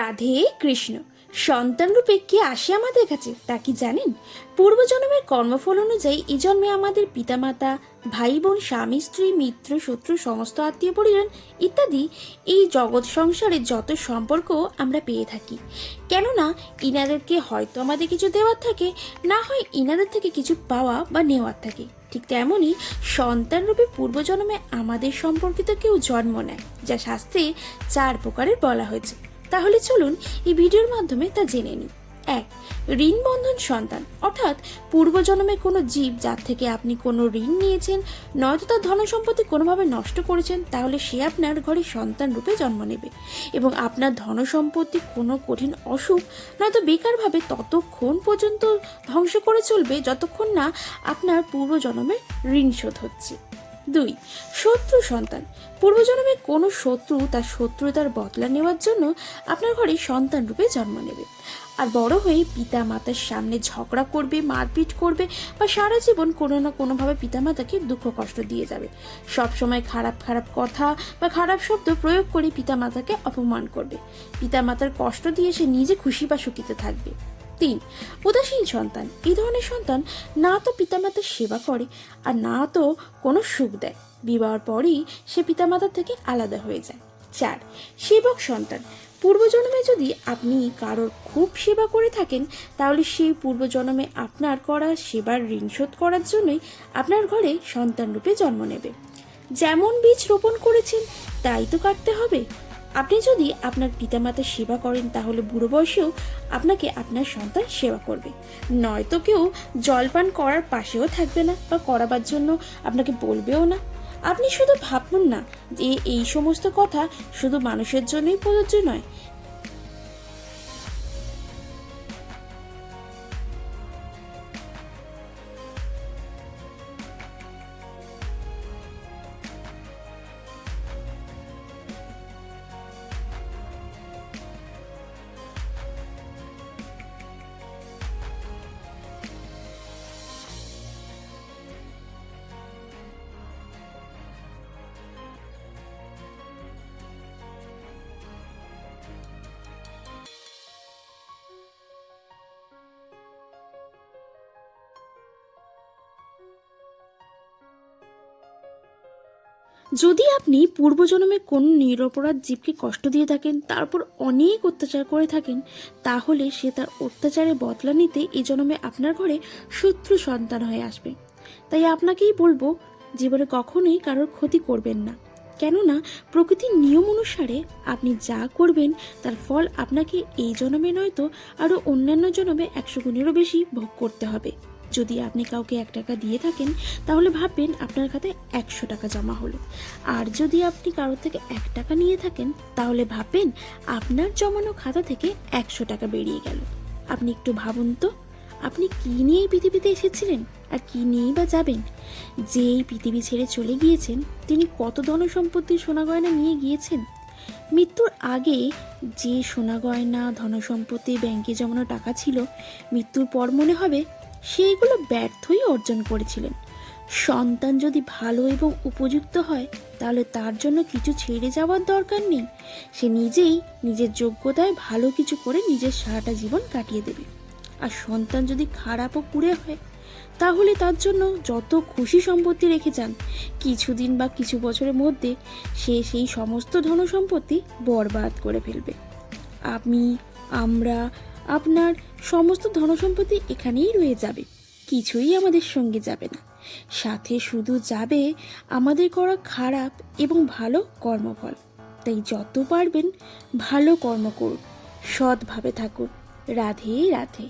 রাধে কৃষ্ণ। সন্তান রূপে কে আসে আমাদের কাছে তা কি জানেন? পূর্বজন্মের কর্মফল অনুযায়ী এই জন্মে আমাদের পিতামাতা, ভাই বোন, স্বামী স্ত্রী, মিত্র শত্রু, সমস্ত আত্মীয় পরিজন ইত্যাদি এই জগৎ সংসারে যত সম্পর্ক আমরা পেয়ে থাকি। কেননা ইনাদেরকে হয়তো আমাদের কিছু দেওয়ার থাকে, না হয় ইনাদের থেকে কিছু পাওয়া বা নেওয়ার থাকে। ঠিক তেমনই সন্তান রূপে পূর্বজন্মে আমাদের সম্পর্কিত কেউ জন্ম নেয়, যা শাস্ত্রে 4 প্রকারের বলা হয়েছে। তাহলে চলুন এই ভিডিওর মাধ্যমে তা জেনে নিই। 1. ঋণ বন্ধন সন্তান, অর্থাৎ পূর্বজন্মে কোনো জীব যার থেকে আপনি কোনো ঋণ নিয়েছেন, নয়তো তার ধন সম্পত্তি কোনোভাবে নষ্ট করেছেন, তাহলে সে আপনার ঘরে সন্তান রূপে জন্ম নেবে এবং আপনার ধন সম্পত্তি কোনো কঠিন অসুখ নয়তো বেকারভাবে ততক্ষণ পর্যন্ত ধ্বংস করে চলবে যতক্ষণ না আপনার পূর্বজন্মের ঋণ শোধ হচ্ছে। 2. শত্রু সন্তান, পূর্বজন্মে কোনো শত্রু তার শত্রুতার বদলা নেওয়ার জন্য আপনার ঘরে সন্তান রূপে জন্ম নেবে আর বড় হয়ে পিতা মাতার সামনে ঝগড়া করবে, মারপিট করবে বা সারা জীবন কোনো না কোনোভাবে পিতামাতাকে দুঃখ কষ্ট দিয়ে যাবে। সবসময় খারাপ খারাপ কথা বা খারাপ শব্দ প্রয়োগ করে পিতামাতাকে অপমান করবে। পিতামাতার কষ্ট দিয়ে সে নিজে খুশি বা সুখীতে থাকবে। 3. উদাসীন সন্তান, এই ধরনের সন্তান না তো পিতামাতার সেবা করে আর না তো কোনো সুখ দেয়। বিবাহের পরই সে পিতামাতার থেকে আলাদা হয়ে যায়। 4. সেবক সন্তান, পূর্বজন্মে যদি আপনি কারোর খুব সেবা করে থাকেন, তাহলে সেই পূর্বজন্মে আপনার করা সেবার ঋণ শোধ করার জন্যই আপনার ঘরে সন্তান রূপে জন্ম নেবে। যেমন বীজ রোপণ করেছেন তাই তো কাটতে হবে। আপনি যদি আপনার পিতামাতার সেবা করেন, তাহলে বুড়ো বয়সেও আপনাকে আপনার সন্তান সেবা করবে, নয়তো কেউ জলপান করার পাশেও থাকবে না বা করাবার জন্য আপনাকে বলবেও না। আপনি শুধু ভাবুন না যে এই সমস্ত কথা শুধু মানুষের জন্যই প্রযোজ্য নয়। যদি আপনি পূর্বজন্মে কোনো নিরপরাধ জীবকে কষ্ট দিয়ে থাকেন, তারপর অনেক অত্যাচার করে থাকেন, তাহলে সে তার অত্যাচারে বদলা নিতে এই জন্মে আপনার ঘরে শত্রু সন্তান হয়ে আসবে। তাই আপনাকেই বলবো, জীবনে কখনোই কারোর ক্ষতি করবেন না। কেননা প্রকৃতির নিয়ম অনুসারে আপনি যা করবেন তার ফল আপনাকে এই জন্মে নয়তো আরও অন্যান্য জন্মে 100 গুণেরও বেশি ভোগ করতে হবে। যদি আপনি কাউকে 1 টাকা দিয়ে থাকেন, তাহলে ভাববেন আপনার খাতায় 100 টাকা জমা হলো। আর যদি আপনি কারোর থেকে 1 টাকা নিয়ে থাকেন, তাহলে ভাববেন আপনার জমানো খাতা থেকে 100 টাকা বেরিয়ে গেল। আপনি একটু ভাবুন তো, আপনি কি নিয়ে এই পৃথিবীতে এসেছিলেন আর কি নিয়েই বা যাবেন? যে এই পৃথিবী ছেড়ে চলে গিয়েছেন, তিনি কত ধন সম্পত্তির সোনা গয়না নিয়ে গিয়েছেন। মৃত্যুর আগে যে সোনা গয়না, ধন সম্পত্তি, ব্যাংকে জমানো টাকা ছিল, মৃত্যুর পর মনে হবে সেইগুলো ব্যর্থই অর্জন করেছিলেন। সন্তান যদি ভালো এবং উপযুক্ত হয়, তাহলে তার জন্য কিছু ছেড়ে যাওয়ার দরকার নেই। সে নিজেই নিজের যোগ্যতায় ভালো কিছু করে নিজের সারাটা জীবন কাটিয়ে দেবে। আর সন্তান যদি খারাপ ও কুঁড়ে হয়, তাহলে তার জন্য যত খুশি সম্পত্তি রেখে যান, কিছুদিন বা কিছু বছরের মধ্যে সে সেই সমস্ত ধন সম্পত্তি বরবাদ করে ফেলবে। আমরা আপনার সমস্ত ধনসম্পত্তি এখানেই রয়ে যাবে, কিছুই আমাদের সঙ্গে যাবে না। সাথে শুধু যাবে আমাদের করা খারাপ এবং ভালো কর্মফল। তাই যত পারবেন ভালো কর্ম করুন, সৎভাবে থাকুন। রাধে রাধে।